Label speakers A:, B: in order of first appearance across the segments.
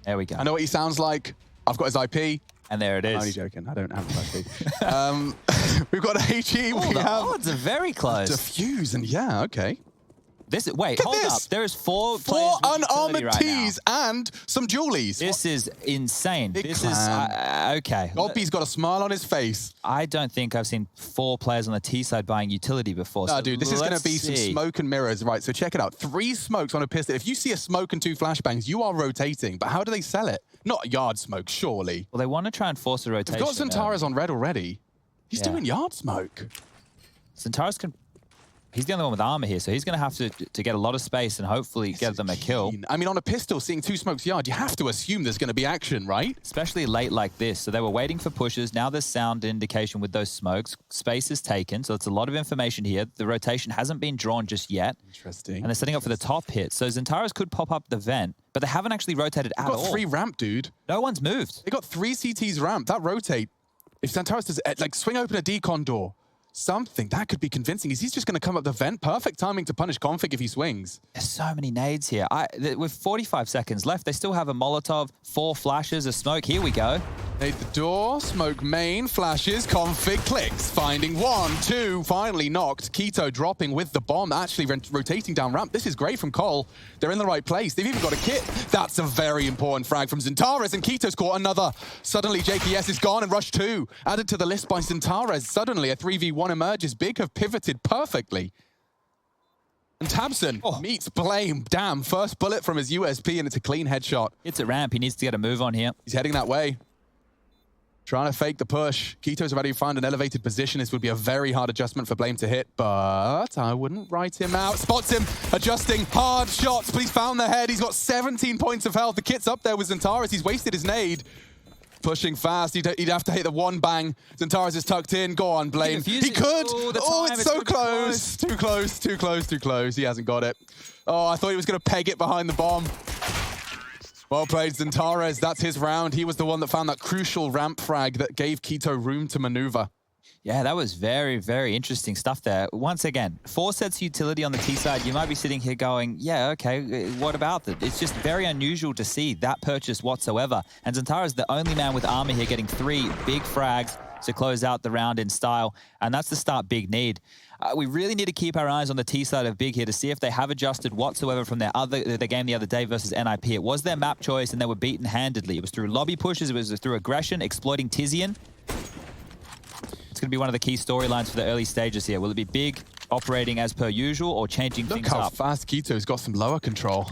A: There we go.
B: I know what he sounds like. I've got his IP.
A: And there it is.
B: I'm only joking. I don't have his IP. We've got HE.
A: Oh, the odds are very close.
B: Defuse, and yeah, okay.
A: Wait, hold up. There is four
B: unarmored
A: right
B: tees and some jewelies.
A: This is insane. This is okay.
B: Goldby's got a smile on his face.
A: I don't think I've seen 4 players on the T side buying utility before.
B: No,
A: So
B: dude, this is going to be some smoke and mirrors. Right, so check it out. 3 smokes on a pistol. If you see a smoke and 2 flashbangs, you are rotating. But how do they sell it? Not yard smoke, surely.
A: Well, they want to try and force a rotation.
B: They've got Zentaras on red already. He's doing yard smoke.
A: Zentaras can... He's the only one with armor here, so he's going to have to get a lot of space and hopefully get them a kill.
B: I mean, on a pistol, seeing 2 smokes yard, you have to assume there's going to be action, right?
A: Especially late like this. So they were waiting for pushes. Now there's sound indication with those smokes. Space is taken, so it's a lot of information here. The rotation hasn't been drawn just yet.
B: Interesting.
A: And they're setting up for the top hit. So Zentaras could pop up the vent, but they haven't actually rotated at all.
B: They've got 3 ramp, dude.
A: No one's moved.
B: They got 3 CTs ramp. That rotate. If Zentaras does, like, swing open a decon door, something, that could be convincing. Is he just going to come up the vent? Perfect timing to punish Config if he swings.
A: There's so many nades here. With 45 seconds left, they still have a Molotov, 4 flashes, a smoke. Here we go.
B: Nade the door, smoke main, flashes, Config clicks. Finding 1, 2, finally knocked. Keto dropping with the bomb, actually rotating down ramp. This is great from Cole. They're in the right place. They've even got a kit. That's a very important frag from Zentaras, and Keto's caught another. Suddenly, JKS is gone, and Rush 2 added to the list by Zentaras. Suddenly, a 3v1 emerges. Big have pivoted perfectly. And Tabson meets Blame. Damn, first bullet from his USP, and it's a clean headshot.
A: It's a ramp. He needs to get a move on here.
B: He's heading that way. Trying to fake the push. Keto's already found an elevated position. This would be a very hard adjustment for Blame to hit, but I wouldn't write him out. Spots him, adjusting, hard shots. Please found the head. He's got 17 points of health. The kit's up there with Zentaras. He's wasted his nade. Pushing fast. He'd have to hit the 1 bang. Zentaras is tucked in. Go on, Blame. He could. Oh, it's so close. Too close, too close, too close. He hasn't got it. Oh, I thought he was going to peg it behind the bomb. Well played, Zentaras. That's his round. He was the one that found that crucial ramp frag that gave Keto room to maneuver.
A: Yeah, that was very, very interesting stuff there. Once again, 4 sets of utility on the T side. You might be sitting here going, yeah, okay, what about that? It's just very unusual to see that purchase whatsoever. And Zentaras is the only man with armor here getting 3 big frags to close out the round in style. And that's the start Big need. We really need to keep our eyes on the T side of Big here to see if they have adjusted whatsoever from their game the other day versus NIP. It was their map choice and they were beaten handedly. It was through lobby pushes, it was through aggression, exploiting Tizian. It's going to be one of the key storylines for the early stages here. Will it be Big operating as per usual or changing things up?
B: Look how fast Keto's got some lower control.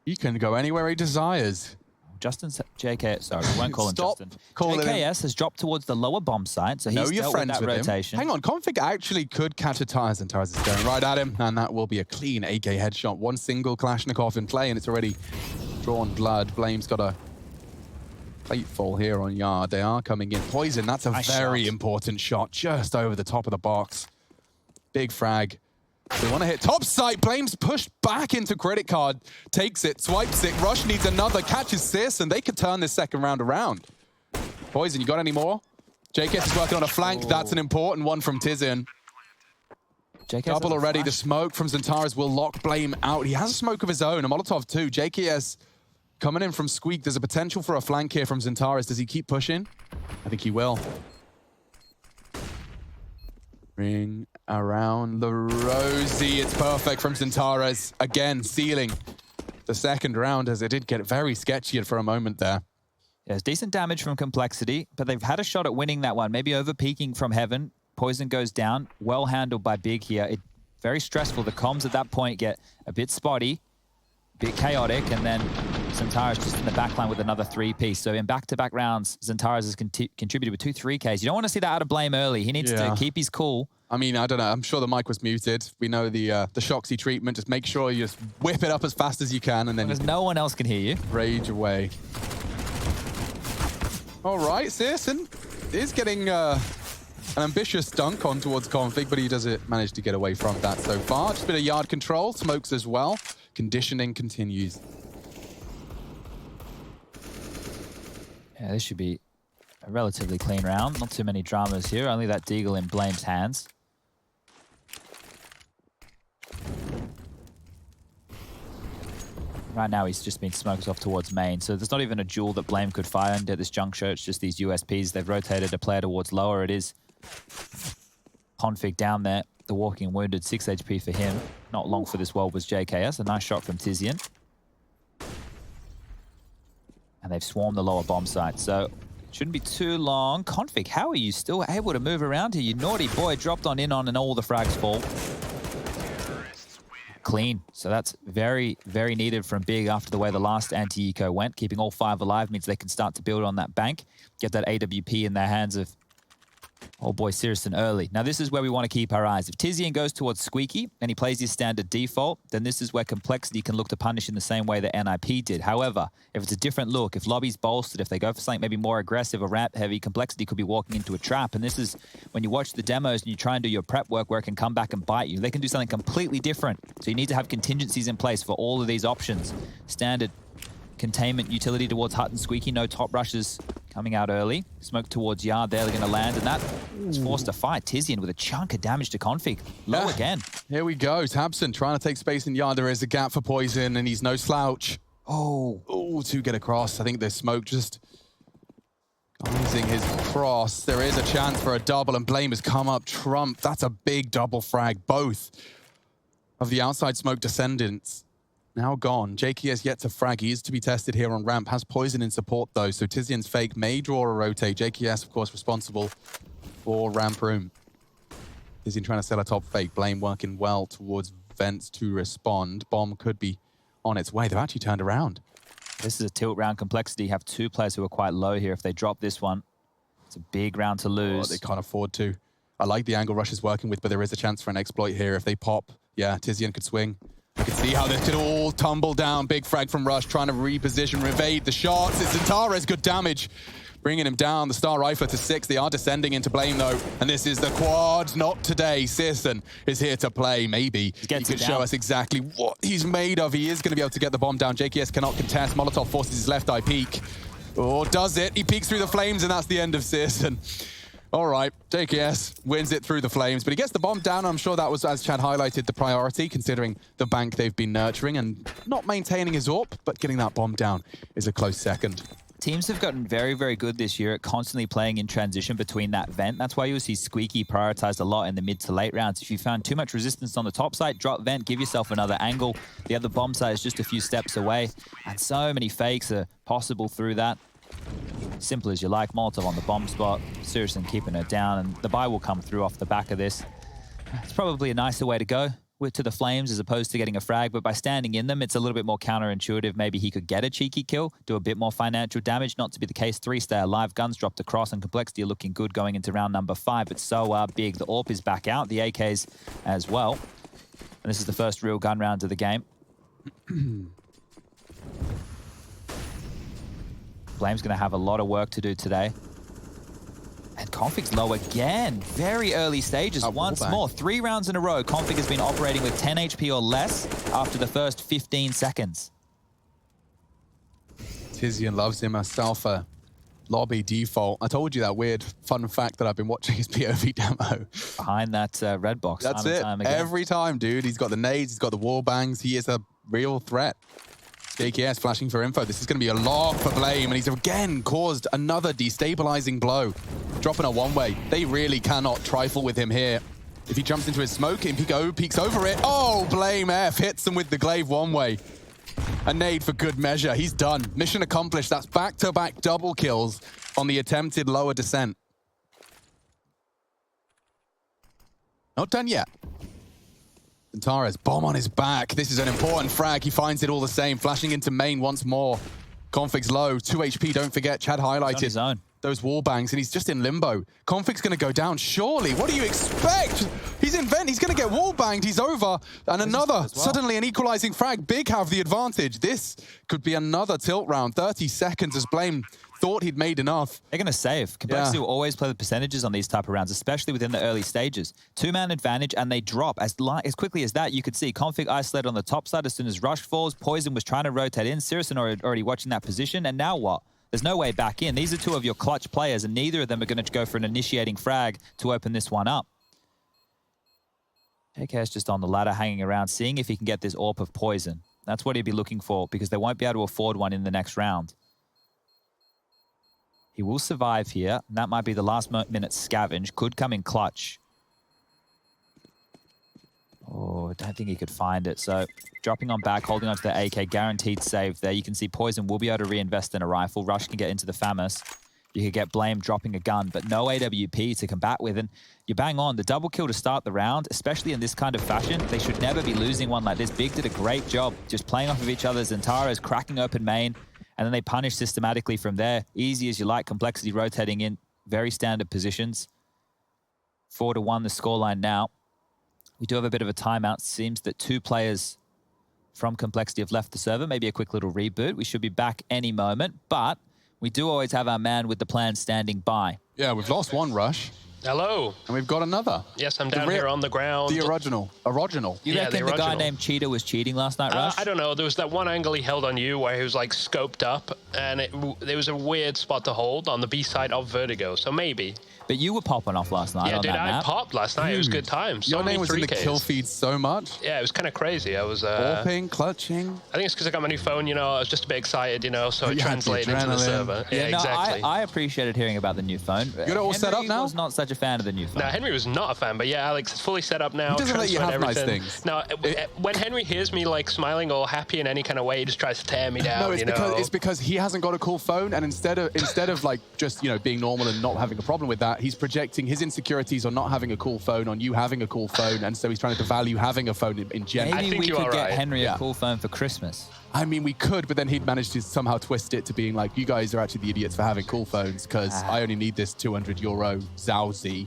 B: He can go anywhere he desires.
A: Justin's JK, sorry, we won't call him Justin. JKS has dropped towards the lower bomb site, so he's dealt with that rotation.
B: Hang on, Config actually could catch a tire. Zentaras is going right at him, and that will be a clean AK headshot. 1 single Kalashnikov in play, and it's already drawn blood. Blame's got a plateful here on yard. They are coming in. Poison, that's a very important shot, just over the top of the box. Big frag. They want to hit top site. Blame's pushed back into credit card. Takes it, swipes it. Rush needs another. Catches Sis, and they could turn this second round around. Poison, you got any more? JKS is working on a flank. That's an important one from Tizian. Double already. The smoke from Zentaras will lock Blame out. He has a smoke of his own. A Molotov too. JKS coming in from Squeak. There's a potential for a flank here from Zentaras. Does he keep pushing? I think he will. Ring around the rosy. It's perfect from Zentaras. Again, sealing the second round as it did get very sketchy for a moment there.
A: Yeah, it's decent damage from Complexity, but they've had a shot at winning that one. Maybe over-peaking from Heaven. Poison goes down. Well handled by Big here. Very stressful. The comms at that point get a bit spotty, a bit chaotic, and then Zentaras just in the backline with another 3-piece. So in back-to-back rounds, Zentaras has contributed with 2 3Ks. You don't want to see that out of Blame early. He needs to keep his cool.
B: I mean, I don't know. I'm sure the mic was muted. We know the Shoxy treatment. Just make sure you just whip it up as fast as you can, and then
A: because no one else can hear you.
B: Rage away. All right, Searson is getting an ambitious dunk on towards Config, but he doesn't manage to get away from that so far. Just a bit of yard control, smokes as well. Conditioning continues.
A: Yeah, this should be a relatively clean round. Not too many dramas here. Only that Deagle in Blame's hands. Right now, he's just been smoked off towards main. So there's not even a duel that Blame could find at this juncture. It's just these USPs. They've rotated a player towards lower. It is Config down there. The walking wounded, 6 HP for him. Not long for this world was JKS. A nice shot from Tizian. And they've swarmed the lower bomb site. So shouldn't be too long. Config, how are you still able to move around here? You naughty boy, dropped on in on and all the frags fall. Clean. So that's very, very needed from Big after the way the last anti-eco went. Keeping all 5 alive means they can start to build on that bank. Get that AWP in their hands of old boy Sirison early. Now this is where we want to keep our eyes. If Tizian goes towards Squeaky and he plays his standard default, then this is where Complexity can look to punish in the same way that NIP did. However, if it's a different look, if lobby's bolstered, if they go for something maybe more aggressive or ramp heavy, Complexity could be walking into a trap. And this is when you watch the demos and you try and do your prep work where it can come back and bite you. They can do something completely different. So you need to have contingencies in place for all of these options. Standard containment utility towards Hut and Squeaky. No top rushes coming out early. Smoke towards Yard there. They're going to land, and that is forced to fight. Tizian with a chunk of damage to Config. Low again.
B: Here we go. Tabson trying to take space in Yard. There is a gap for Poison, and he's no slouch. Oh, to get across. I think the smoke just using his cross. There is a chance for a double, and Blame has come up trump. That's a big double frag. Both of the outside smoke descendants now gone. JKS yet to frag. He is to be tested here on ramp. Has Poison in support though, so Tizian's fake may draw a rotate. JKS, of course, responsible for ramp room. Tizian trying to sell a top fake. Blame working well towards vents to respond. Bomb could be on its way. They've actually turned around.
A: This is a tilt round. Complexity have 2 players who are quite low here. If they drop this one, it's a big round to lose.
B: They can't afford to. I like the angle Rush is working with, but there is a chance for an exploit here. If they pop, yeah, Tizian could swing. You can see how this could all tumble down. Big frag from Rush, trying to reposition, evade the shots. It's Antares, good damage. Bringing him down, the Star Rifler to 6. They are descending into Blame though. And this is the quad, not today. Sirson is here to play, maybe. He could show us exactly what he's made of. He is going to be able to get the bomb down. JKS cannot contest. Molotov forces his left eye peek. Oh, does it? He peeks through the flames and that's the end of Sirson. All right, JKS wins it through the flames, but he gets the bomb down. I'm sure that was, as Chad highlighted, the priority, considering the bank they've been nurturing and not maintaining his AWP, but getting that bomb down is a close second.
A: Teams have gotten very, very good this year at constantly playing in transition between that vent. That's why you'll see Squeaky prioritized a lot in the mid to late rounds. If you found too much resistance on the top side, drop vent, give yourself another angle. The other bomb side is just a few steps away, and so many fakes are possible through that. Simple as you like. Molotov on the bomb spot. Sirison keeping it down, and the buy will come through off the back of this. It's probably a nicer way to go to the flames as opposed to getting a frag, but by standing in them, it's a little bit more counterintuitive. Maybe he could get a cheeky kill, do a bit more financial damage. Not to be the case. 3 stay alive. Guns dropped across, and Complexity are looking good going into round number 5. But so Big. The AWP is back out. The AKs as well. And this is the first real gun round of the game. Blame's going to have a lot of work to do today. And Config's low again. Very early stages. Once more. 3 rounds in a row. Config has been operating with 10 HP or less after the first 15 seconds.
B: Tizian loves him herself a lobby default. I told you that weird fun fact that I've been watching his POV demo.
A: Behind that red box.
B: That's it. Every time, dude. He's got the nades. He's got the wall bangs. He is a real threat. JKS flashing for info. This is going to be a lot for Blame, and he's again caused another destabilizing blow. Dropping a one-way. They really cannot trifle with him here. If he jumps into his smoke, Impico peeks over it. Oh, Blame F hits him with the glaive one-way. A nade for good measure. He's done. Mission accomplished. That's back-to-back double kills on the attempted lower descent. Not done yet. Antares, bomb on his back. This is an important frag. He finds it all the same. Flashing into main once more. Config's low. 2 HP, don't forget. Chad highlighted those wall bangs, and he's just in limbo. Config's going to go down, surely. What do you expect? He's in vent. He's going to get wall banged. He's over. And another, suddenly an equalizing frag. Big have the advantage. This could be another tilt round. 30 seconds as Blame thought he'd made enough.
A: They're going to save. Complexity will always play the percentages on these type of rounds, especially within the early stages. 2-man advantage, and they drop as quickly as that. You could see Config isolated on the top side as soon as Rush falls. Poison was trying to rotate in. Sirison already watching that position, and now what? There's no way back in. These are 2 of your clutch players, and neither of them are going to go for an initiating frag to open this one up. JK's just on the ladder, hanging around, seeing if he can get this AWP of Poison. That's what he'd be looking for because they won't be able to afford one in the next round. He will survive here. And that might be the last minute scavenge. Could come in clutch. Oh, I don't think he could find it. So dropping on back, holding onto the AK, guaranteed save there. You can see Poison will be able to reinvest in a rifle. Rush can get into the FAMAS. You could get Blame dropping a gun, but no AWP to combat with. And you bang on. The double kill to start the round, especially in this kind of fashion, they should never be losing one like this. Big did a great job just playing off of each other. Zentara's cracking open main, and then they punish systematically from there. Easy as you like, Complexity rotating in. Very standard positions. 4-1 the scoreline now. We do have a bit of a timeout. Seems that 2 players from Complexity have left the server. Maybe a quick little reboot. We should be back any moment, but we do always have our man with the plan standing by.
B: Yeah, we've lost one Rush.
C: Hello.
B: And we've got another.
C: Yes, I'm down here on the ground.
B: The original.
A: You reckon the guy named Cheetah was cheating last night, Rush?
C: I don't know. There was that one angle he held on you where he was like scoped up, and there was a weird spot to hold on the B side of Vertigo, so maybe.
A: But you were popping off last night on
C: dude,
A: that
C: I
A: map.
C: popped last night. It was good times.
B: Your name was in the kill feed so much.
C: Yeah, it was kind of crazy. I was...
B: Warping, clutching.
C: I think it's because I got my new phone, you know. I was just a bit excited, you know, so it translated into the server. Yeah,
A: no,
C: exactly.
A: I appreciated hearing about the new phone.
B: You got it all set up now?
A: I was not such a fan of the new phone.
C: No, Henry was not a fan, but yeah, Alex, it's fully set up now.
B: He doesn't let you have
C: everything.
B: nice things.
C: No, when Henry hears me like smiling or happy in any kind of way, he just tries to tear me down.
B: No, it's because he hasn't got a cool phone, and instead of like just being normal and not having a problem with that, he's projecting his insecurities on not having a cool phone on you having a cool phone, and so he's trying to devalue having a phone in general.
A: Maybe we could get Henry a cool phone for Christmas.
B: I mean, we could, but then he'd manage to somehow twist it to being like, you guys are actually the idiots for having cool phones because I only need this €200 Zowzy.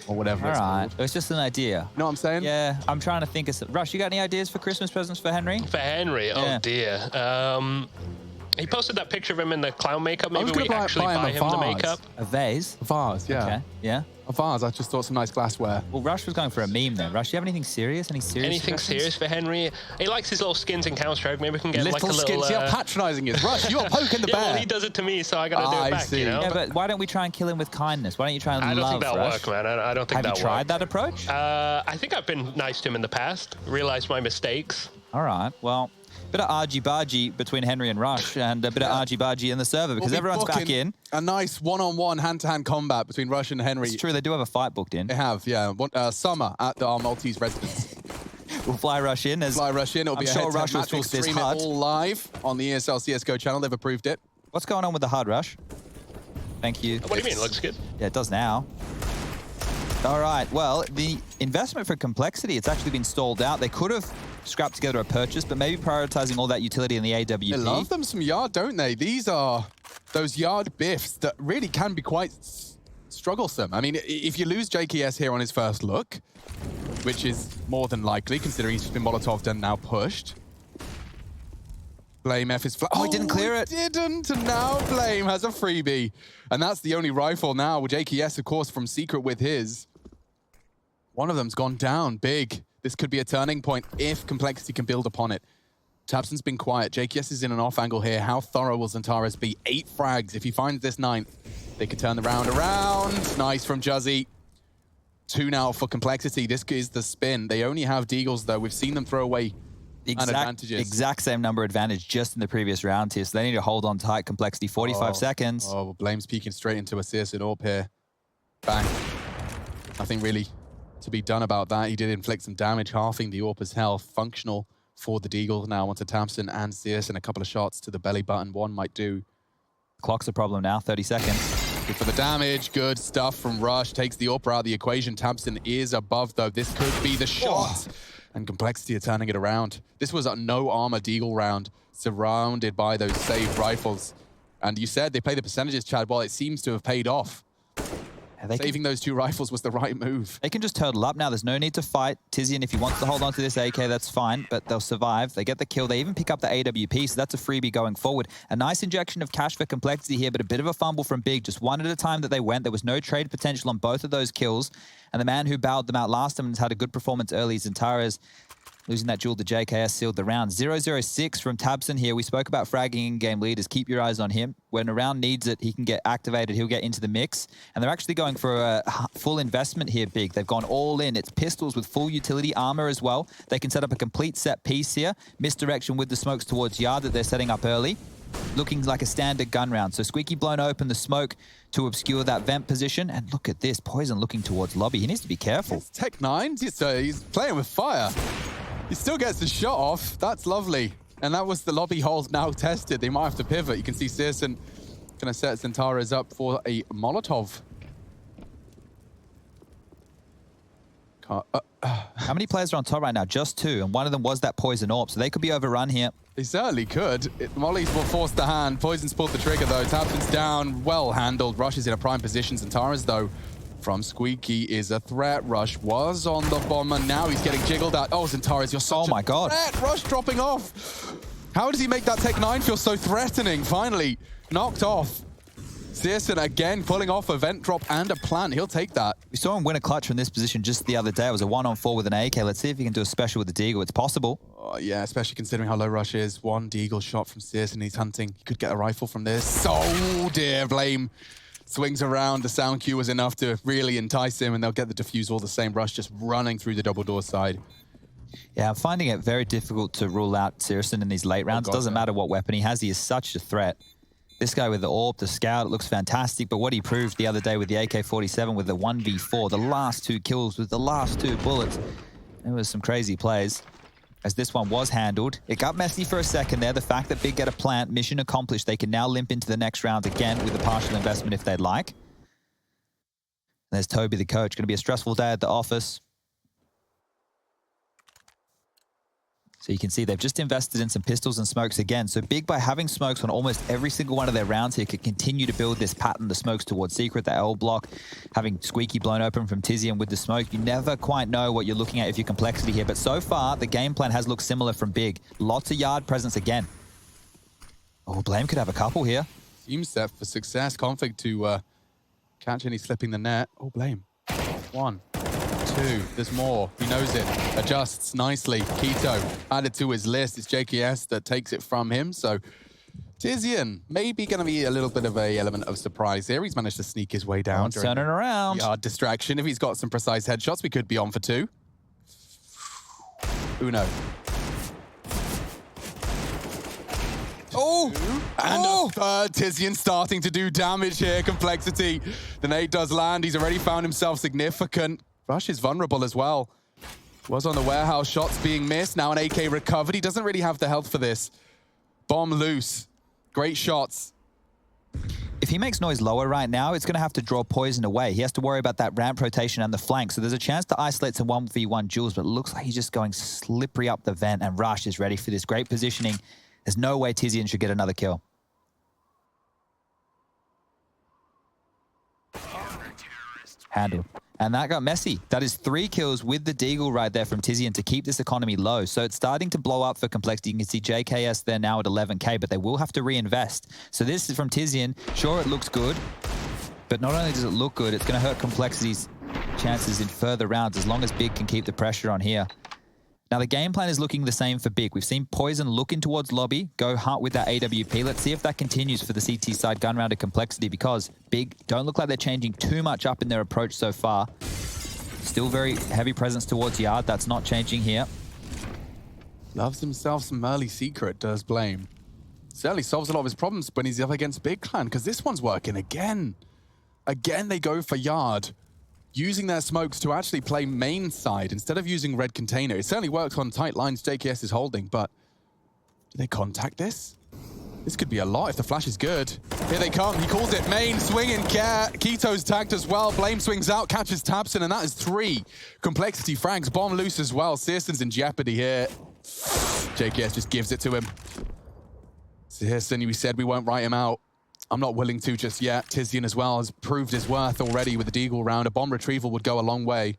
B: Or whatever it's called.
A: It was just an idea.
B: You know what I'm saying?
A: Yeah, I'm trying to think of some. Rush, you got any ideas for Christmas presents for Henry?
C: For Henry? Oh, dear. He posted that picture of him in the clown makeup. Maybe we actually buy him the makeup.
A: A vase?
B: A vase, yeah.
A: Okay, yeah.
B: A vase. I just thought some nice glassware.
A: Well, Rush was going for a meme there. Rush, do you have anything serious?
C: Anything serious for Henry? He likes his little skins in Counter-Strike. Maybe we can get like a little...
B: skins. See how patronising he is. Rush, you're poking the bear.
C: Well, he does it to me, so I got to do it back,
B: see.
C: you know?
A: Yeah, but why don't we try and kill him with kindness? Why don't you try and love,
C: I don't think that'll
A: Rush?
C: work, man. I don't think that'll work.
A: Have you tried that approach?
C: I think I've been nice to him in the past. Realized my mistakes.
A: All right, well... Bit of argy-bargy between Henry and Rush, and a bit of argy-bargy in the server because everyone's back in.
B: A nice one-on-one, hand-to-hand combat between Rush and Henry.
A: It's true, they do have a fight booked in.
B: They have, yeah. Summer at our Maltese residence.
A: We'll fly Rush in.
B: It'll be a
A: sure Rush will talk this
B: stream
A: HUD.
B: it all live on the ESL CSGO channel. They've approved it.
A: What's going on with the HUD, Rush? Thank you.
C: What do you mean? It looks good.
A: Yeah, it does now. All right, well, the investment for Complexity, it's actually been stalled out. They could have scrapped together a purchase, but maybe prioritizing all that utility in the AWP.
B: They love them some yard, don't they? These are those yard biffs that really can be quite strugglesome. I mean, if you lose JKS here on his first look, which is more than likely, considering he's been Molotov'd and now pushed. Blame F is flat.
A: Oh, he didn't clear it.
B: Didn't, and now Blame has a freebie. And that's the only rifle now. With JKS, of course, from Secret with his. One of them's gone down big. This could be a turning point if Complexity can build upon it. tabseN's been quiet. JKS is in an off angle here. How thorough will Zentaris be? 8 frags. If he finds this 9th, they could turn the round around. Nice from Juzzy. 2 now for Complexity. This is the spin. They only have Deagles, though. We've seen them throw away advantages.
A: Exact same number advantage just in the previous round here. So they need to hold on tight. Complexity, 45 seconds.
B: Oh, well, Blame's peeking straight into a CSN AWP here. Bang. Nothing really to be done about that. He did inflict some damage, halving the AWP's health. Functional for the Deagle now onto tabseN and CSN. A couple of shots to the belly button. One might do.
A: Clock's a problem now, 30 seconds.
B: Good for the damage. Good stuff from Rush. Takes the AWP out of the equation. tabseN is above, though. This could be the shot. And Complexity are turning it around. This was a no armor Deagle round, surrounded by those saved rifles. And you said they play the percentages, Chad. Well, it seems to have paid off. Saving those 2 rifles was the right move.
A: They can just turtle up now. There's no need to fight. Tizian, if he wants to hold on to this AK, that's fine, but they'll survive. They get the kill. They even pick up the AWP, so that's a freebie going forward. A nice injection of cash for Complexity here, but a bit of a fumble from Big. Just one at a time that they went. There was no trade potential on both of those kills. And the man who bowed them out last time and has had a good performance early is Antares. Losing that duel to JKS sealed the round. 0-0-6 from Tabson here. We spoke about fragging in-game leaders. Keep your eyes on him. When a round needs it, he can get activated. He'll get into the mix. And they're actually going for a full investment here, Big. They've gone all in. It's pistols with full utility armor as well. They can set up a complete set piece here. Misdirection with the smokes towards Yard that they're setting up early. Looking like a standard gun round. So Squeaky blown open the smoke to obscure that vent position. And look at this. Poison looking towards lobby. He needs to be careful.
B: It's Tech 9. He's playing with fire. He still gets the shot off. That's lovely. And that was the lobby holes now tested. They might have to pivot. You can see Searson going to set Centaurus up for a Molotov.
A: How many players are on top right now? Just 2. And one of them was that Poison Orb. So they could be overrun here.
B: They certainly could. Molly's will force the hand. Poison's pulled the trigger, though. Tabson's down. Well handled. Rush is in a prime position. Centaurus, though, from Squeaky is a threat. Rush was on the bomber. Now he's getting jiggled at. Oh, Centaurus, you're such a threat. Rush dropping off. How does he make that Tech 9 feel so threatening? Finally knocked off. Searson again pulling off a vent drop and a plant. He'll take that.
A: We saw him win a clutch from this position just the other day. It was a 1-on-4 with an AK. Let's see if he can do a special with the Deagle. It's possible.
B: Oh, yeah, especially considering how low Rush is. One Deagle shot from Searson. He's hunting. He could get a rifle from this. Oh, dear. Blame swings around. The sound cue was enough to really entice him, and they'll get the defuse all the same. Rush just running through the double door side.
A: Yeah, I'm finding it very difficult to rule out Searson in these late rounds. It doesn't matter what weapon he has. He is such a threat. This guy with the AWP, the Scout, it looks fantastic. But what he proved the other day with the AK-47 with the 1v4, the last 2 kills with the last 2 bullets, it was some crazy plays. As this one was handled, it got messy for a second there. The fact that Big get a plant, mission accomplished. They can now limp into the next round again with a partial investment if they'd like. There's Toby, the coach. Going to be a stressful day at the office. So you can see they've just invested in some pistols and smokes again. So Big, by having smokes on almost every single one of their rounds here, could continue to build this pattern, the smokes towards Secret, the L block, having Squeaky blown open from Tizian with the smoke. You never quite know what you're looking at if you're complexity here. But so far, the game plan has looked similar from Big. Lots of yard presence again. Oh, Blame could have a couple here.
B: Seems set for success. Config to catch any slipping the net. Oh, Blame. 1, 2. There's more. He knows it. Adjusts nicely. Keto added to his list. It's JKS that takes it from him. So Tizian maybe going to be a little bit of a element of surprise here. He's managed to sneak his way down.
A: Turning around.
B: Yard distraction. If he's got some precise headshots, we could be on for 2. Uno. Oh! And a third. Tizian starting to do damage here. Complexity. The nade does land. He's already found himself significant. Rush is vulnerable as well. Was on the warehouse. Shots being missed. Now an AK recovered. He doesn't really have the health for this. Bomb loose. Great shots.
A: If he makes noise lower right now, it's going to have to draw Poison away. He has to worry about that ramp rotation and the flank. So there's a chance to isolate some 1v1 duels, but it looks like he's just going slippery up the vent, and Rush is ready for this great positioning. There's no way Tizian should get another kill. Handled. And that got messy. That is 3 kills with the Deagle right there from Tizian to keep this economy low. So it's starting to blow up for Complexity. You can see JKS there now at 11k, but they will have to reinvest. So this is from Tizian. Sure, it looks good, but not only does it look good, it's going to hurt Complexity's chances in further rounds as long as Big can keep the pressure on here. Now, the game plan is looking the same for Big. We've seen Poison looking towards lobby, go hunt with that AWP. Let's see if that continues for the CT side gun round of Complexity, because Big don't look like they're changing too much up in their approach so far. Still very heavy presence towards Yard. That's not changing here.
B: Loves himself some early Secret, does Blame. Certainly solves a lot of his problems when he's up against Big Clan, because this one's working again. Again, they go for Yard, using their smokes to actually play main side instead of using red container. It certainly works on tight lines JKS is holding, but do they contact this? This could be a lot if the flash is good. Here they come. He calls it main, swinging. Keto's tagged as well. Blame swings out, catches Tabson, and that is 3. Complexity frags, bomb loose as well. Searson's in jeopardy here. JKS just gives it to him. Searson, we said we won't write him out. I'm not willing to just yet. Tizian as well has proved his worth already with the Deagle round. A bomb retrieval would go a long way.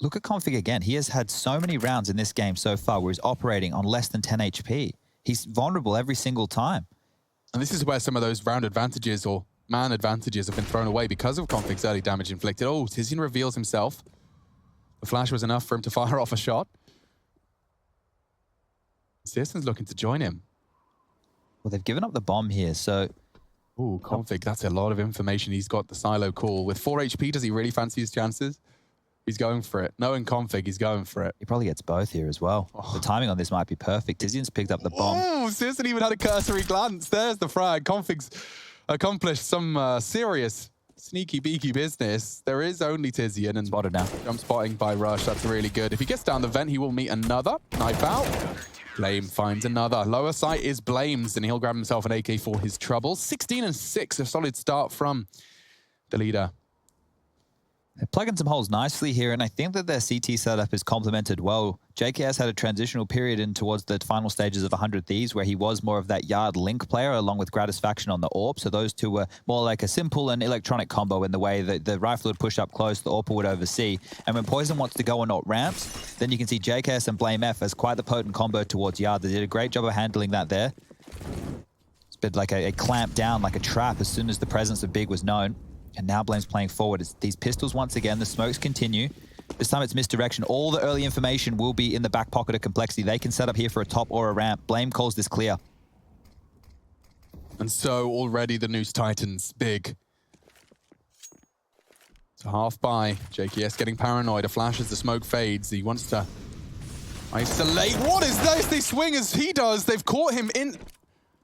A: Look at Config again. He has had so many rounds in this game so far where he's operating on less than 10 HP. He's vulnerable every single time.
B: And this is where some of those round advantages or man advantages have been thrown away because of Config's early damage inflicted. Oh, Tizian reveals himself. The flash was enough for him to fire off a shot. Searson's looking to join him.
A: Well, they've given up the bomb here, so...
B: Ooh, Config, that's a lot of information. He's got the silo call. With 4 HP, does he really fancy his chances? He's going for it. Knowing Config, he's going for it.
A: He probably gets both here as well. The timing on this might be perfect. Tizian's picked up the bomb.
B: Oh, Searson even had a cursory glance. There's the frag. Config's accomplished some serious sneaky beaky business. There is only Tizian and
A: Spotted now.
B: Jump spotting by Rush. That's really good. If he gets down the vent, he will meet another. Knife out. Blame finds another. Lower sight is Blame's, and he'll grab himself an AK for his trouble. 16 and 6, a solid start from the leader.
A: They're plugging some holes nicely here, and I think that their CT setup is complemented well. JKS had a transitional period in towards the final stages of 100 Thieves, where he was more of that yard link player, along with Gratisfaction on the AWP. So those two were more like a simple and electronic combo in the way that the rifle would push up close, the AWP would oversee. And when Poison wants to go on AWP ramps, then you can see JKS and Blame F as quite the potent combo towards yard. They did a great job of handling that there. It's been like a clamp down, like a trap, as soon as the presence of Big was known. And now Blame's playing forward. It's these pistols once again. The smokes continue. This time it's misdirection. All the early information will be in the back pocket of Complexity. They can set up here for a top or a ramp. Blame calls this clear.
B: And so already the Noose Titans, Big. So half by. JKS getting paranoid. A flash as the smoke fades. He wants to isolate. What is this? They swing as he does. They've caught him in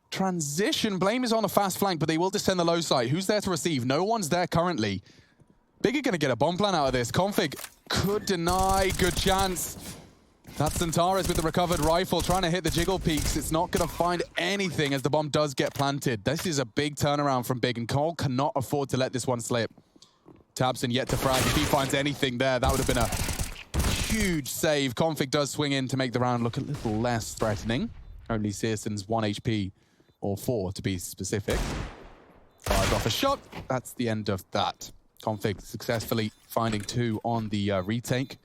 B: transition. Blame is on a fast flank, but they will descend the low site. Who's there to receive? No one's there currently. Big are going to get a bomb plan out of this. Config could deny. Good chance. That's Centaurus with the recovered rifle trying to hit the jiggle peaks. It's not going to find anything as the bomb does get planted. This is a big turnaround from Big, and Cole cannot afford to let this one slip. Tabson yet to frag. If he finds anything there, that would have been a huge save. Config does swing in to make the round look a little less threatening. Only Searson's 1 HP. Or 4 to be specific. Fired off a shot. That's the end of that. Config successfully finding 2 on the retake.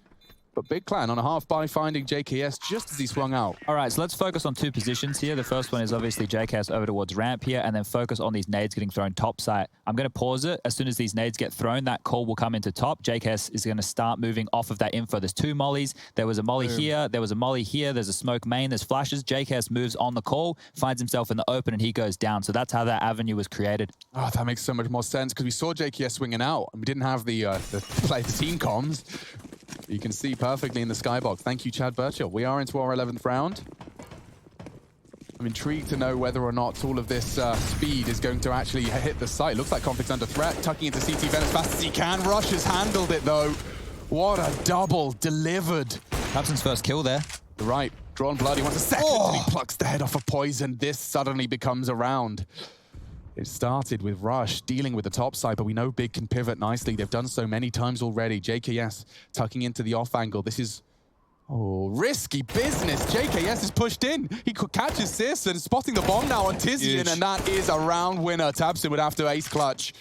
B: But Big Clan on a half by finding JKS just as he swung out.
A: All right, so let's focus on 2 positions here. The first one is obviously JKS over towards ramp here, and then focus on these nades getting thrown top side. I'm going to pause it. As soon as these nades get thrown, that call will come into top. JKS is going to start moving off of that info. There's 2 mollies. There was a molly here. There was a molly here. There's a smoke main. There's flashes. JKS moves on the call, finds himself in the open, and he goes down. So that's how that avenue was created.
B: Oh, that makes so much more sense because we saw JKS swinging out, and we didn't have the team comms. You can see perfectly in the skybox. Thank you, Chad Burchill. We are into our 11th round. I'm intrigued to know whether or not all of this speed is going to actually hit the site. Looks like Config's under threat, tucking into CT Ven as fast as he can. Rush has handled it, though. What a double delivered.
A: Hubson's first kill there.
B: Right, drawn blood. He wants a second, and he plucks the head off of Poison. This suddenly becomes a round. It started with Rush dealing with the top side, but we know Big can pivot nicely. They've done so many times already. JKS tucking into the off angle. This is, risky business. JKS is pushed in. He catches Searson, spotting the bomb now on Tizian, and that is a round winner. Tabson would have to ace clutch.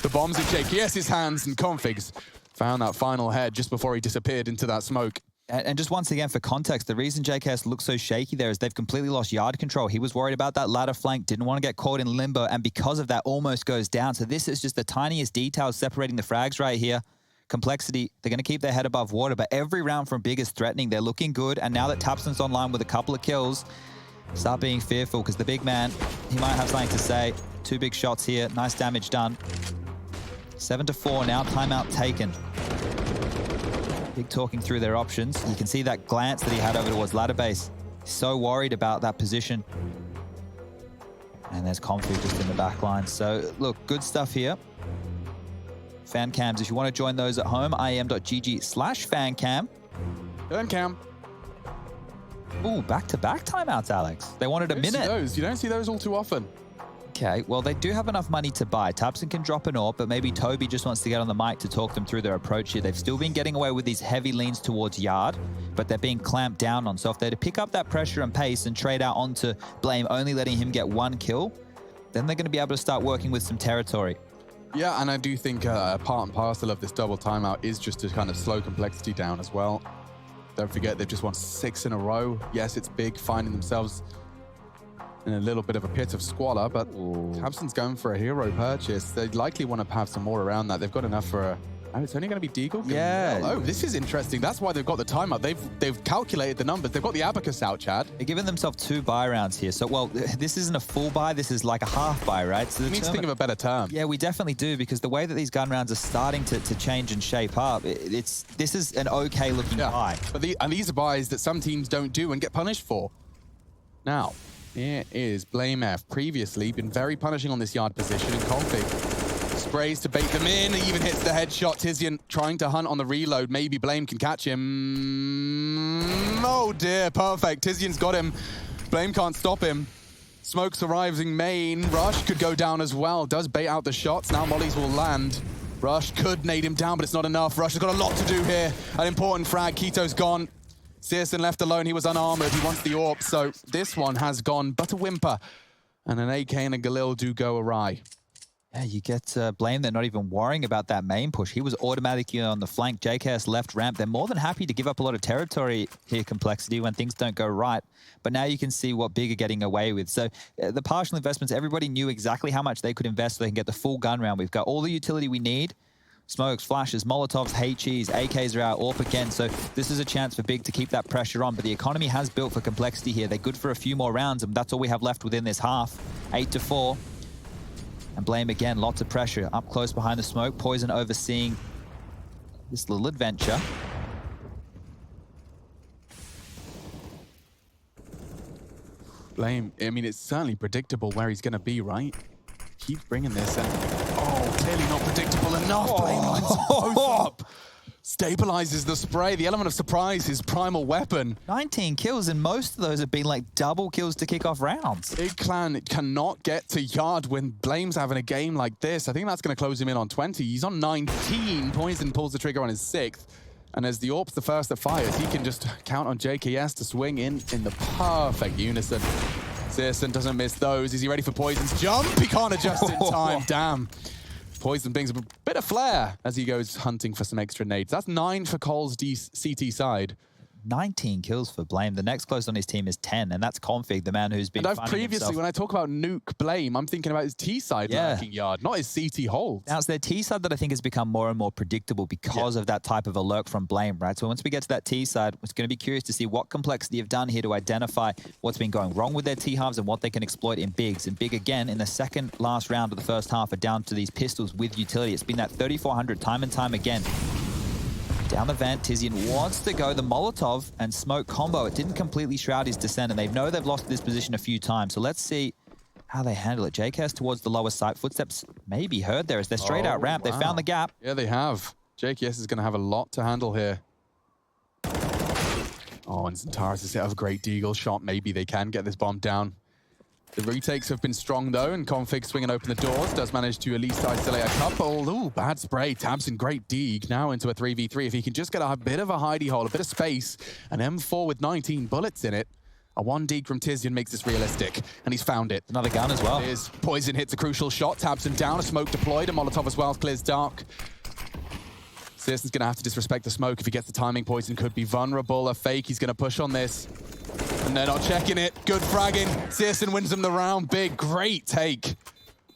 B: The bomb's in JKS's hands, and Configs found that final head just before he disappeared into that smoke.
A: And just once again, for context, the reason JKS looks so shaky there is they've completely lost yard control. He was worried about that ladder flank, didn't want to get caught in limbo, and because of that, almost goes down. So this is just the tiniest details separating the frags right here. Complexity, they're going to keep their head above water, but every round from Big is threatening. They're looking good, and now that Tabson's online with a couple of kills, start being fearful, because the big man, he might have something to say. 2 big shots here, nice damage done. 7-4 now, timeout taken. Big talking through their options. You can see that glance that he had over towards ladder base. He's so worried about that position. And there's Config just in the back line. So look, good stuff here. Fan cams, if you want to join those at home, IEM.gg/fancam.
B: Fancam.
A: Ooh, back-to-back timeouts, Alex. They wanted a minute.
B: You don't see those all too often.
A: Okay, well, they do have enough money to buy. Tabson can drop an AWP, but maybe Toby just wants to get on the mic to talk them through their approach here. They've still been getting away with these heavy leans towards yard, but they're being clamped down on. So if they're to pick up that pressure and pace and trade out onto Blame, only letting him get 1 kill, then they're going to be able to start working with some territory.
B: Yeah, and I do think part and parcel of this double timeout is just to kind of slow Complexity down as well. Don't forget, they've just won 6 in a row. Yes, it's Big finding themselves in a little bit of a pit of squalor, but tabseN's going for a hero purchase. They likely want to have some more around that. They've got enough for a... Oh, it's only going to be Deagle?
A: Yeah.
B: Oh, this is interesting. That's why they've got the timeout. They've calculated the numbers. They've got the abacus out, Chad.
A: They're giving themselves 2 buy rounds here. So, well, this isn't a full buy. This is like a half buy, right? So
B: We need to think of a better term.
A: Yeah, we definitely do, because the way that these gun rounds are starting to change and shape up, this is an okay looking buy.
B: But these are buys that some teams don't do and get punished for. Now, here is Blame F. Previously been very punishing on this yard position in config. Sprays to bait them in, even hits the headshot. tizian trying to hunt on the reload. Maybe Blame can catch him. Oh dear, perfect. tizian's got him. Blame can't stop him. Smoke's arriving main. Rush could go down as well. Does bait out the shots. Now mollies will land. Rush could nade him down, but it's not enough. Rush has got a lot to do here. An important frag. Keto's gone. seule left alone. He was unarmored. He wants the AWP. So this one has gone but a whimper. And an AK and a Galil do go awry.
A: Yeah, you get Blame. They're not even worrying about that main push. He was automatically on the flank. JKS left ramp. They're more than happy to give up a lot of territory here, Complexity, when things don't go right. But now you can see what Big are getting away with. So the partial investments, everybody knew exactly how much they could invest so they can get the full gun round. We've got all the utility we need. Smokes, flashes, Molotovs, HEs, AKs are out, AWP again. So this is a chance for Big to keep that pressure on. But the economy has built for Complexity here. They're good for a few more rounds, and that's all we have left within this half. 8-4. And Blame again, lots of pressure. Up close behind the smoke. Poison overseeing this little adventure.
B: Blame, I mean, it's certainly predictable where he's going to be, right? Keeps bringing this and... Oh, clearly not predictable enough. Blame lines both up. Stabilizes the spray. The element of surprise, his primal weapon.
A: 19 kills, and most of those have been like double kills to kick off rounds.
B: Big Clan cannot get to yard when Blame's having a game like this. I think that's going to close him in on 20. He's on 19. Poison pulls the trigger on his 6th. And as the AWP's the first that fires, he can just count on JKS to swing in the perfect unison. seule doesn't miss those. Is he ready for Poison's jump? He can't adjust in time. Damn. Poison brings a bit of flair as he goes hunting for some extra nades. That's 9 for Cole's CT side.
A: 19 kills for Blame. The next close on his team is 10, and that's Config, the man who's been.
B: And I've previously, when I talk about NUKE Blame, I'm thinking about his T side lurking yard, not his CT hold.
A: Now it's their T side that I think has become more and more predictable because of that type of a lurk from Blame, right? So once we get to that T side, it's going to be curious to see what Complexity have done here to identify what's been going wrong with their T halves and what they can exploit in Bigs. And Big again in the second last round of the first half are down to these pistols with utility. It's been that 3400 time and time again. Down the vent, tizian wants to go the Molotov and smoke combo. It didn't completely shroud his descent, and they know they've lost this position a few times. So let's see how they handle it. JKS towards the lower side. Footsteps may be heard there as they're straight out ramp. Wow. They found the gap.
B: Yeah, they have. JKS is going to have a lot to handle here. Oh, and Zentaris is out of a great deagle shot. Maybe they can get this bomb down. The retakes have been strong, though, and Config swinging open the doors. Does manage to at least isolate a couple. Ooh, bad spray. tabseN, great deeg. Now into a 3v3. If he can just get a bit of a hidey hole, a bit of space, an M4 with 19 bullets in it. A 1 deeg from tizian makes this realistic, and he's found it.
A: Another gun as well.
B: Here's Poison hits a crucial shot. tabseN down, a smoke deployed, a Molotov as well, clears dark. seulle's going to have to disrespect the smoke. If he gets the timing, Poison could be vulnerable. A fake, he's going to push on this. And they're not checking it. Good fragging. seule wins them the round. Big, great take.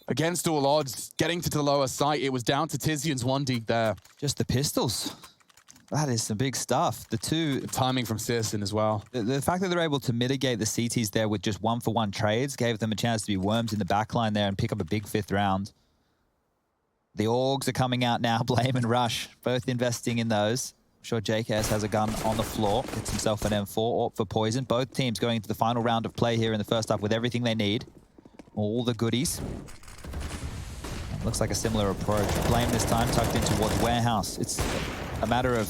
B: Against all odds, getting to the lower site. It was down to tizian's 1 deeg there.
A: Just the pistols. That is some big stuff. The
B: timing from seule as well.
A: The fact that they're able to mitigate the CTs there with just 1-for-1 trades gave them a chance to be worms in the backline there and pick up a big 5th round. The Orgs are coming out now. Blame and Rush, both investing in those. I'm sure JKS has a gun on the floor. Gets himself an M4 or for Poison. Both teams going into the final round of play here in the first half with everything they need. All the goodies. Looks like a similar approach. Blame this time tucked in towards Warehouse. It's a matter of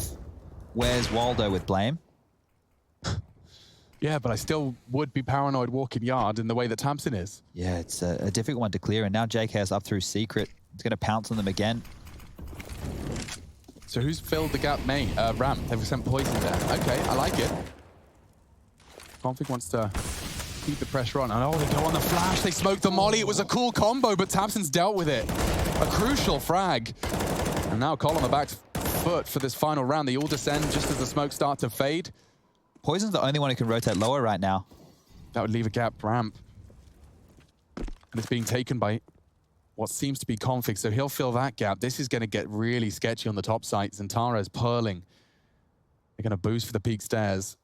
A: where's Waldo with Blame.
B: Yeah, but I still would be paranoid walking yard in the way that tabseN is.
A: Yeah, it's a difficult one to clear. And now JKS up through Secret. It's going to pounce on them again.
B: So who's filled the gap, ramp? They've sent Poison there. Okay, I like it. Config wants to keep the pressure on. And oh, they go on the flash. They smoke the molly. It was a cool combo, but tabseN's dealt with it. A crucial frag. And now Cole on the back foot for this final round. They all descend just as the smoke starts to fade.
A: Poison's the only one who can rotate lower right now.
B: That would leave a gap ramp. And it's being taken by what seems to be config, so he'll fill that gap. This is going to get really sketchy on the top site. Zantara is purling. They're going to boost for the peak stairs.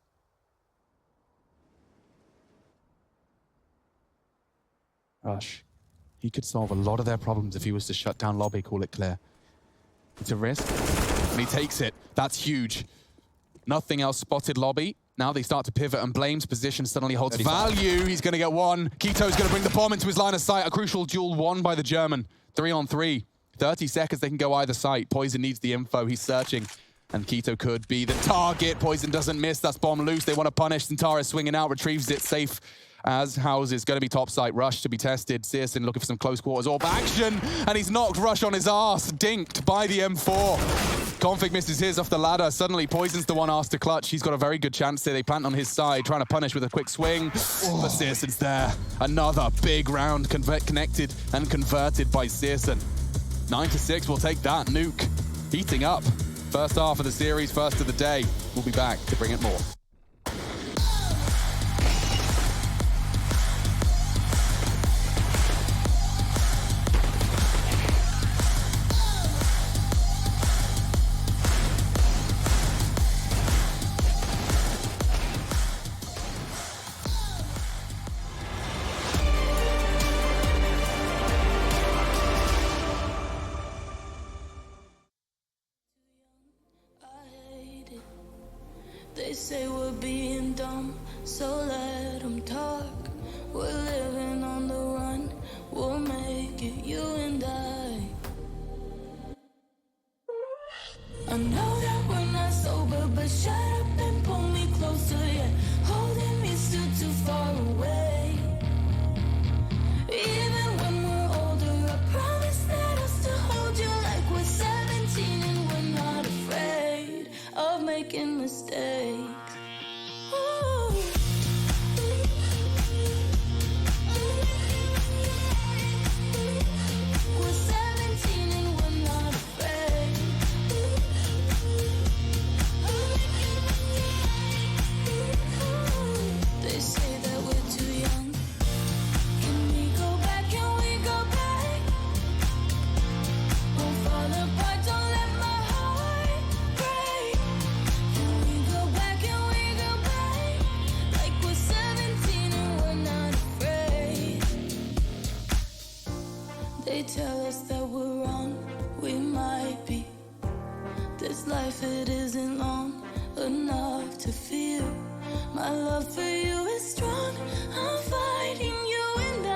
B: Rush. He could solve a lot of their problems if he was to shut down lobby, call it clear. It's a risk, and he takes it. That's huge. Nothing else spotted lobby. Now they start to pivot, and Blame's position suddenly holds value. He's going to get one. Kito's going to bring the bomb into his line of sight. A crucial duel won by the German. 3-on-3. 30 seconds, they can go either side. Poison needs the info. He's searching. And Kito could be the target. Poison doesn't miss. That's bomb loose. They want to punish. Zantara swinging out, retrieves it safe as houses. Going to be top site. Rush to be tested. Searson looking for some close quarters orb action. And he's knocked Rush on his arse. Dinked by the M4. Config misses his off the ladder. Suddenly, Poison's the one asked to clutch. He's got a very good chance there. They plant on his side, trying to punish with a quick swing. But Searson's there. Another big round connected and converted by Searson. 9-6, we'll take that. Nuke heating up. First half of the series, first of the day. We'll be back to bring it more.
D: They say we're being dumb, so let them talk. We're living on the run, we'll make it, you and I. I know that we're not sober, but shut up and pull me closer, yeah. Holding me still too far away. Even when we're older, I promise that I'll still hold you like we're 17 and we're not afraid of making mistakes. Ooh. We're 17 and we're not afraid. They say that we're too young. Can we go back? Can we go back? Won't fall apart, don't let my heart break. Can we go back? Can we go back? Like we're 17 and we're not afraid. They tell us that we're wrong, we might be. This life, it isn't long enough to feel. My love for you is strong, I'm fighting you and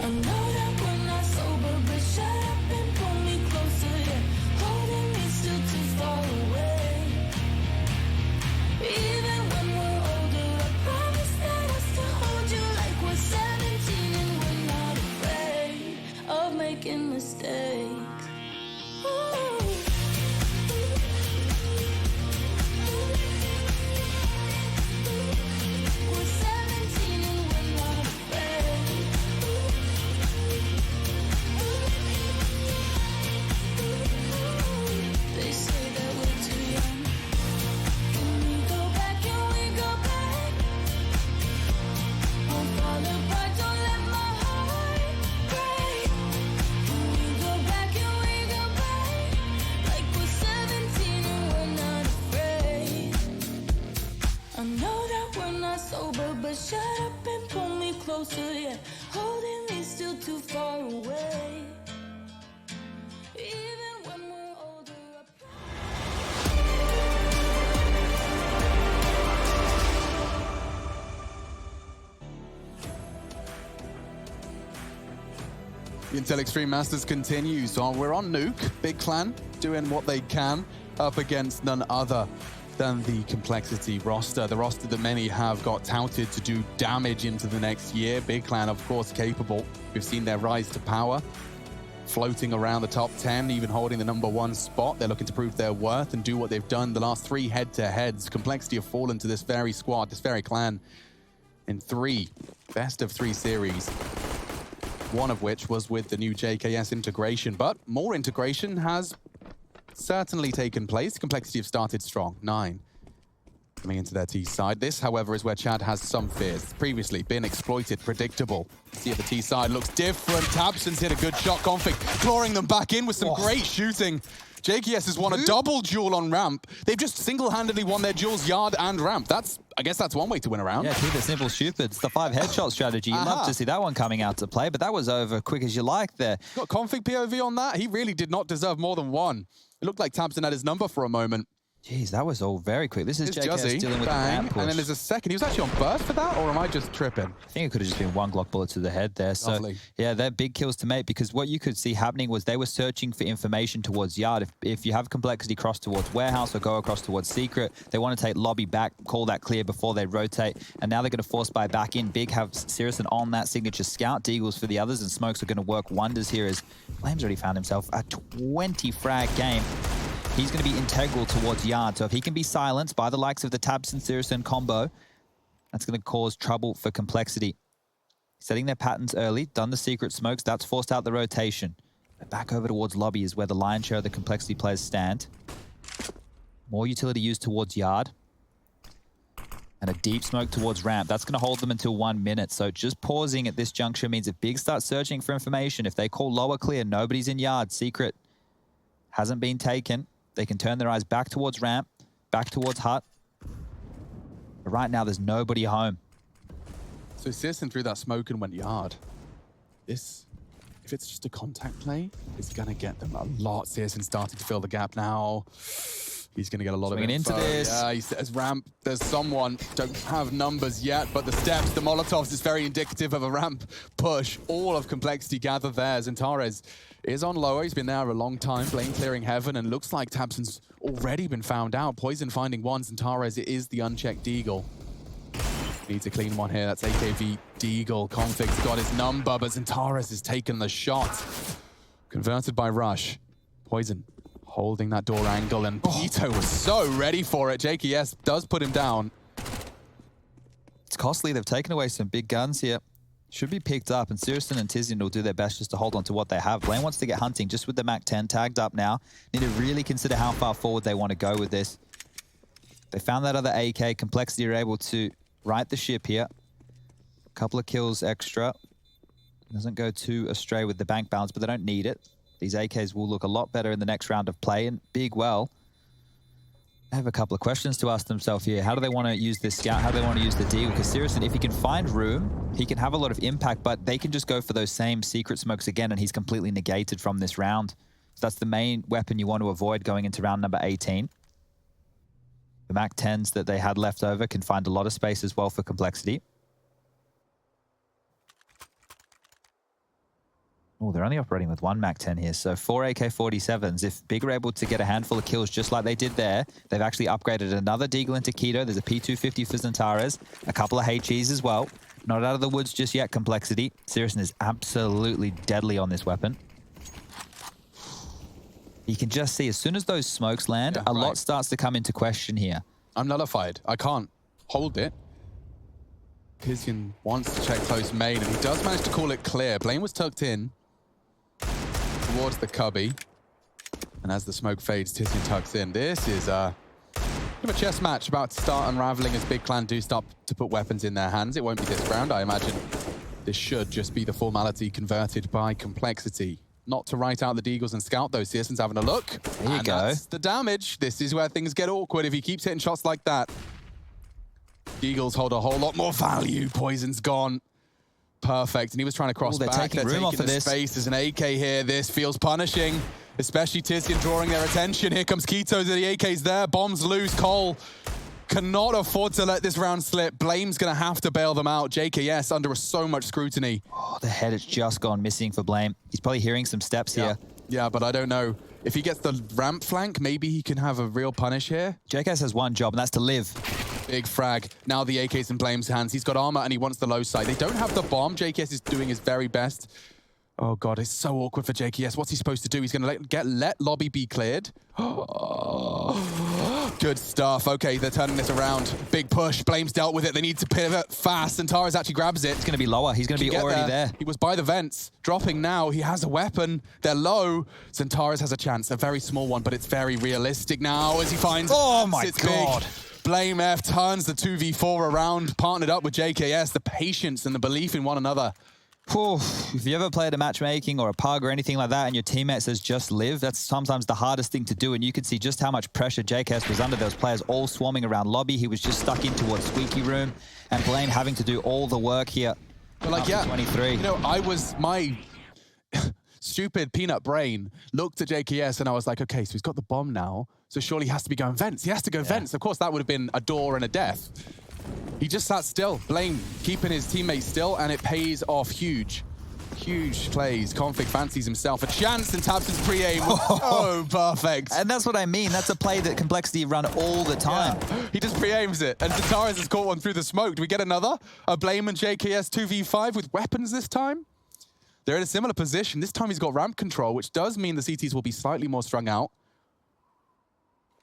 D: I know that we're not sober, but shut up and pull me closer, yeah. Holding me still too far away. Even when we're older, I promise that I'll still hold you like we're 17 and we're not afraid of making mistakes. Ooh. We're 17 and we're not afraid. They say that we're too young. Can we go back? Can we go back? Won't fall apart, don't let my heart break. Can we go back? Can we go back? Like we're 17 and we're not afraid. I know that we're not sober, but shut up and pull me closer, yeah. Holding me still too far away. Even when we're older,
B: The Intel Extreme Masters continues. So we're on Nuke. Big Clan doing what they can up against none other than the Complexity roster. The roster that many have got touted to do damage into the next year. Big Clan, of course, capable. We've seen their rise to power, floating around the top 10, even holding the #1 spot. They're looking to prove their worth and do what they've done the last 3 head-to-heads. Complexity have fallen to this very squad, this very clan, in 3 best-of-3 series. One of which was with the new JKS integration, but more integration has certainly taken place. Complexity have started strong, 9. coming into their T side. This, however, is where Chad has some fears. It's previously been exploited, predictable. See if the T side looks different. Tabson's hit a good shot. Config clawing them back in with some great shooting. JKS has won a double duel on ramp. They've just single-handedly won their duels yard and ramp. I guess that's one way to win a round.
A: Yeah, keep it simple, stupid. It's the 5 headshot strategy. You'd love to see that one coming out to play, but that was over quick as you like there.
B: Got Config POV on that. He really did not deserve more than one. It looked like Tabson had his number for a moment.
A: Jeez, that was all very quick. This is
B: It's
A: JKS
B: Juzzy,
A: dealing with the
B: bang,
A: ramp push.
B: and then there's a second. He was actually on burst for that, or am I just tripping?
A: I think it could have just been one Glock bullet to the head there. So,
B: Lovely.
A: yeah, they're big kills to make because what you could see happening was they were searching for information towards yard. If you have complexity cross towards warehouse or go across towards secret, they want to take lobby back, call that clear before they rotate. And now they're going to force buy back in. Big have Sirison on that signature scout. Deagles for the others, and Smokes are going to work wonders here as Flames already found himself a 20 frag game. He's going to be integral towards yard. So if he can be silenced by the likes of the Tabs and Sirison combo, that's going to cause trouble for complexity. Setting their patterns early, done the secret smokes, that's forced out the rotation. But back over towards lobby is where the lion's share of the complexity players stand. More utility used towards yard. And a deep smoke towards ramp. That's going to hold them until 1 minute. So just pausing at this juncture means if Big starts searching for information, if they call lower clear, nobody's in yard, secret hasn't been taken. They can turn their eyes back towards ramp, back towards hut. But right now, there's nobody home.
B: So Sirson threw that smoke and went yard. This, if it's just a contact play, it's going to get them a lot. Sirson started to fill the gap now. He's going to get a lot of info.
A: Into this.
B: Yeah, he says ramp. There's someone. Don't have numbers yet, but the steps, the Molotovs is very indicative of a ramp push. All of complexity gathered there. Antares is on lower. He's been there a long time. Blame clearing heaven, and looks like Tabson's already been found out. Poison finding one. Antares, it is the unchecked Deagle. Needs a clean one here. That's AKV Deagle. Config's got his number, but Antares has taken the shot. Converted by Rush. Poison holding that door angle, and Pito was so ready for it. JKS does put him down.
A: It's costly. They've taken away some big guns here. Should be picked up, and Sirison and Tizian will do their best just to hold on to what they have. Blaine wants to get hunting just with the MAC-10 tagged up now. Need to really consider how far forward they want to go with this. They found that other AK. Complexity are able to right the ship here. A couple of kills extra. Doesn't go too astray with the bank balance, but they don't need it. These AKs will look a lot better in the next round of play, and Big, well, I have a couple of questions to ask themselves here. How do they want to use this scout? How do they want to use the deal? Because Sirison, if he can find room, he can have a lot of impact, but they can just go for those same secret smokes again, and he's completely negated from this round. So that's the main weapon you want to avoid going into round number 18. The MAC-10s that they had left over can find a lot of space as well for complexity. Oh, they're only operating with one MAC-10 here, so 4 AK-47s. If Big are able to get a handful of kills just like they did there, they've actually upgraded another Deagle into Keto. There's a P250 for Zantares, a couple of HEs as well. Not out of the woods just yet, complexity. Sirison is absolutely deadly on this weapon. You can just see, as soon as those smokes land, a lot starts to come into question here.
B: I'm nullified. I can't hold it. Tizian wants to check close main, and he does manage to call it clear. Blaine was tucked in towards the cubby, and as the smoke fades, Tizian tucks in. This is a bit of a chess match about to start unraveling as Big Clan do start to put weapons in their hands. It won't be this round, I imagine. This should just be the formality converted by complexity. Not to write out the Deagles and scout, though. Searson's having a look.
A: There you go.
B: That's the damage. This is where things get awkward if he keeps hitting shots like that. Deagles hold a whole lot more value. Poison's gone. Perfect. And he was trying to cross back.
A: Taking room off of this.
B: Space. There's an AK here. This feels punishing, especially Tizian drawing their attention. Here comes Keto. The AK's there. Bombs loose. Cole cannot afford to let this round slip. Blame's going to have to bail them out. JKS under so much scrutiny.
A: Oh, the head has just gone missing for Blame. He's probably hearing some steps here.
B: Yeah, but I don't know. If he gets the ramp flank, maybe he can have a real punish here.
A: JKS has one job, and that's to live.
B: Big frag. Now the AK's in Blame's hands. He's got armor and he wants the low side. They don't have the bomb. JKS is doing his very best. Oh God, it's so awkward for JKS. What's he supposed to do? He's gonna let lobby be cleared. Good stuff. Okay, they're turning this around. Big push. Blame's dealt with it. They need to pivot fast. And Taras actually grabs it.
A: It's gonna be lower. He's gonna be already there.
B: He was by the vents. Dropping now. He has a weapon. They're low. Zantares has a chance. A very small one, but it's very realistic now as he finds...
A: Oh my God.
B: Big. Blame F turns the 2v4 around, partnered up with JKS, the patience and the belief in one another.
A: Whew. If you ever played a matchmaking or a pug or anything like that and your teammate says just live, that's sometimes the hardest thing to do, and you could see just how much pressure JKS was under. Those players all swarming around lobby. He was just stuck in towards Squeaky Room, and Blame having to do all the work here.
B: But like, yeah,
A: 23.
B: You know, my stupid peanut brain looked at JKS and I was like, okay, so he's got the bomb now, so surely he has to be going vents. He has to go vents. Of course, that would have been a door and a death. He just sat still. Blame keeping his teammates still, and it pays off huge. Huge plays. Config fancies himself a chance, and Tabson's pre-aim was so perfect.
A: And that's what I mean. That's a play that Complexity run all the time.
B: Yeah. He just pre-aims it, and Zataris has caught one through the smoke. Do we get another? A Blame and JKS 2v5 with weapons this time? They're in a similar position. This time he's got ramp control, which does mean the CTs will be slightly more strung out.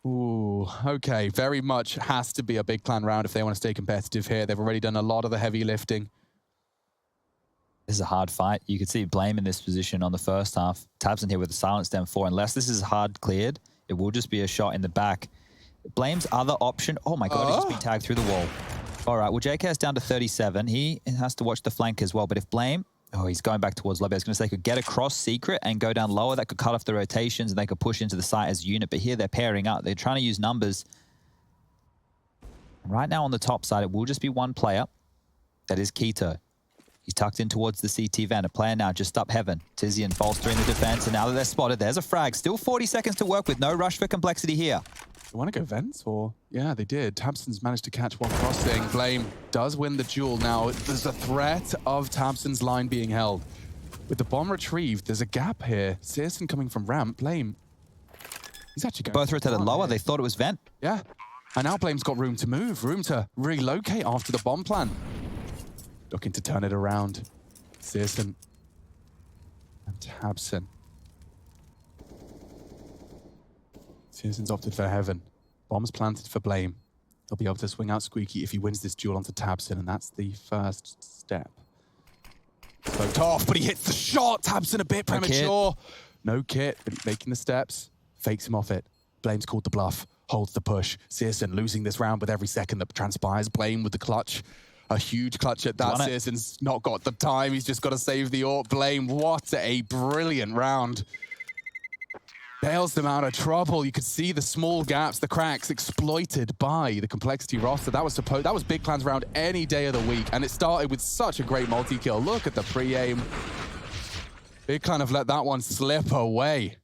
B: Ooh, okay. Very much has to be a big clan round if they want to stay competitive here. They've already done a lot of the heavy lifting.
A: This is a hard fight. You could see Blame in this position on the first half. Tabson here with the silenced M4. Unless this is hard cleared, it will just be a shot in the back. Blame's other option. Oh my God, he's just been tagged through the wall. All right, well, JK's down to 37. He has to watch the flank as well. But if Blame, oh, he's going back towards lobby. I was going to say, could get across secret and go down lower. That could cut off the rotations and they could push into the site as a unit. But here they're pairing up. They're trying to use numbers. Right now on the top side, it will just be one player. That is Keto. He's tucked in towards the CT van. A player now just up heaven. Tizian bolstering the defense. And now that they're spotted, there's a frag. Still 40 seconds to work with. No rush for Complexity here.
B: They want to go vents, or? Yeah, they did. Tabson's managed to catch one crossing. Blame does win the duel. Now, there's a threat of Tabson's line being held. With the bomb retrieved, there's a gap here. Searson coming from ramp. Blame. He's actually going
A: both rotated lower. They thought it was vent.
B: Yeah. And now Blame's got room to move, room to relocate after the bomb plan. Looking to turn it around. Searson and Tabson. Searson's opted for heaven. Bomb's planted for Blame. He'll be able to swing out Squeaky if he wins this duel onto Tabson, and that's the first step. Smoked off, but he hits the shot. Tabson a bit premature. No kit, but he's making the steps. Fakes him off it. Blame's called the bluff. Holds the push. Searson losing this round with every second that transpires. Blame with the clutch. A huge clutch at that. Searson's not got the time. He's just got to save the AWP. Blame, what a brilliant round. Bails them out of trouble. You could see the small gaps, the cracks exploited by the Complexity roster. That was Big Clan's round any day of the week, and it started with such a great multi-kill. Look at the pre-aim. Big Clan have let that one slip away.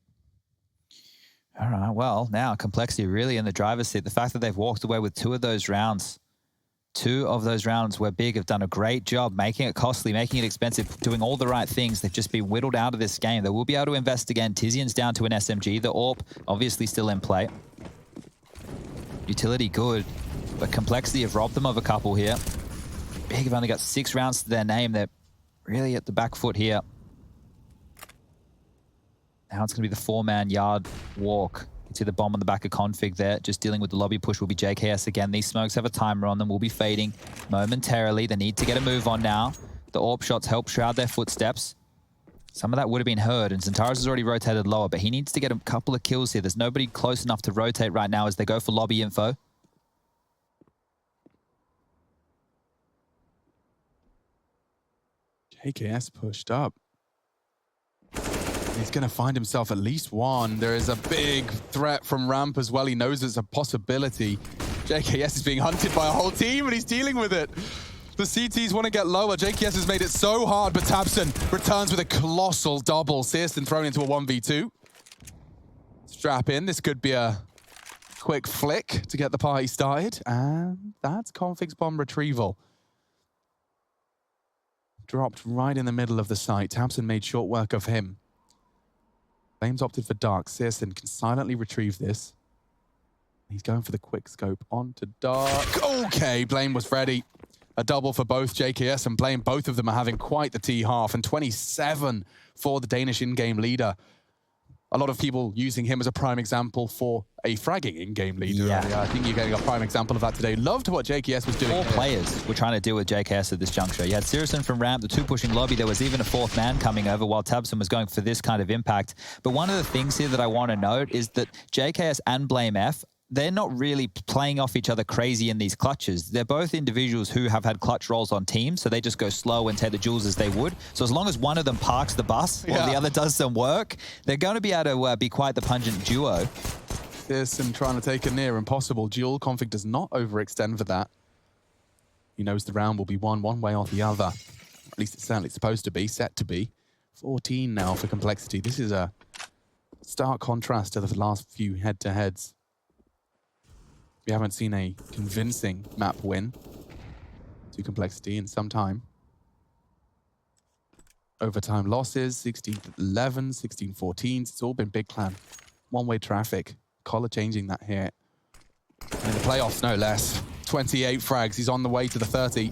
A: All right, well, now Complexity really in the driver's seat. The fact that they've walked away with two of those rounds where Big have done a great job making it costly, making it expensive, doing all the right things. They've just been whittled out of this game. They will be able to invest again. Tizian's down to an SMG. The AWP obviously still in play. Utility good, but Complexity have robbed them of a couple here. Big have only got 6 rounds to their name. They're really at the back foot here. Now it's going to be the 4-man yard walk. You see the bomb on the back of config there. Just dealing with the lobby push will be JKS again. These smokes have a timer on them. Will be fading momentarily. They need to get a move on now. The AWP shots help shroud their footsteps. Some of that would have been heard, and Zentaris has already rotated lower, but he needs to get a couple of kills here. There's nobody close enough to rotate right now as they go for lobby info.
B: JKS pushed up. He's going to find himself at least one. There is a big threat from ramp as well. He knows it's a possibility. JKS is being hunted by a whole team and he's dealing with it. The CTs want to get lower. JKS has made it so hard, but Tabson returns with a colossal double. Searson thrown into a 1v2. Strap in. This could be a quick flick to get the party started. And that's Config's bomb retrieval. Dropped right in the middle of the site. Tabson made short work of him. Flames opted for dark. Searson can silently retrieve this. He's going for the quick scope onto dark. Okay, Blame was ready. A double for both JKS and Blame. Both of them are having quite the T-half, and 27 for the Danish in-game leader. A lot of people using him as a prime example for a fragging in-game leader.
A: Yeah.
B: I think you're getting a prime example of that today. Loved what JKS was doing.
A: 4 players were trying to deal with JKS at this juncture. You had Searson from ramp, the 2 pushing lobby. There was even a 4th man coming over while Tabson was going for this kind of impact. But one of the things here that I want to note is that JKS and Blame F they're not really playing off each other crazy in these clutches. They're both individuals who have had clutch roles on teams, so they just go slow and take the jewels as they would. So as long as one of them parks the bus while the other does some work, they're going to be able to be quite the pungent duo.
B: Pearson trying to take a near impossible duel. Config does not overextend for that. He knows the round will be won one way or the other. At least it's certainly supposed to be, set to be. 14 now for complexity. This is a stark contrast to the last few head-to-heads. We haven't seen a convincing map win to complexity in some time. Overtime losses, 16-11, 16-14. It's all been big clan. One-way traffic. Collar changing that here. And in the playoffs, no less. 28 frags. He's on the way to the 30.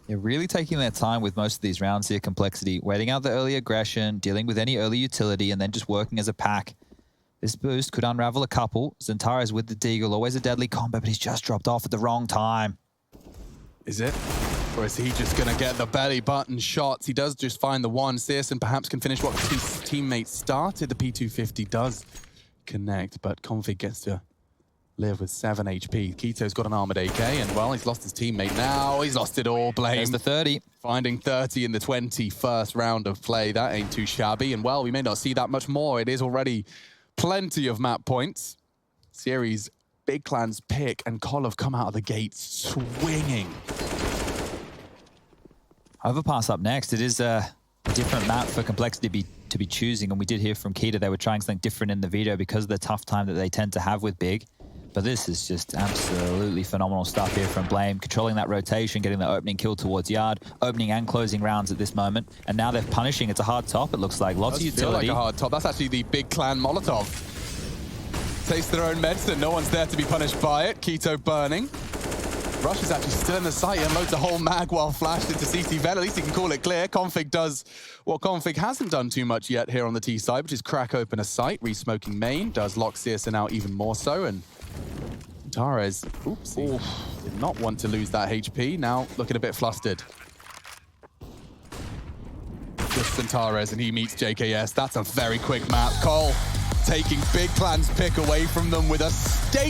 A: They're really taking their time with most of these rounds here, complexity. Waiting out the early aggression, dealing with any early utility, and then just working as a pack. This boost could unravel a couple. Zentares with the Deagle, always a deadly combo, but he's just dropped off at the wrong time.
B: Is it? Or is he just going to get the belly button shots? He does just find the one. Searson perhaps can finish what his teammate started. The P250 does connect, but Config gets to live with 7 HP. Keto's got an armored AK, and well, he's lost his teammate now. He's lost it all. Blame.
A: There's the 30.
B: Finding 30 in the 21st round of play. That ain't too shabby. And well, we may not see that much more. It is already plenty of map points. Series big clans pick, and Kol have come out of the gates swinging.
A: Overpass up next. It is a different map for complexity to be choosing, and we did hear from Keita they were trying something different in the video because of the tough time that they tend to have with big. But this is just absolutely phenomenal stuff here from Blame, controlling that rotation, getting the opening kill towards Yard, opening and closing rounds at this moment, and now they're punishing. It's a hard top, it looks like. Lots of utility.
B: Feel like a hard top. That's actually the big clan Molotov. Taste their own medicine. No one's there to be punished by it. Keto burning. Rush is actually still in the site. He unloads a whole mag while flashed into CT Ven. At least he can call it clear. Config does what Config hasn't done too much yet here on the T side, which is crack open a site. Re-smoking main does lock Searson out even more so. And Zentares, did not want to lose that HP. Now looking a bit flustered. Just Zentares, and he meets JKS. That's a very quick map. Cole taking big clan's pick away from them with a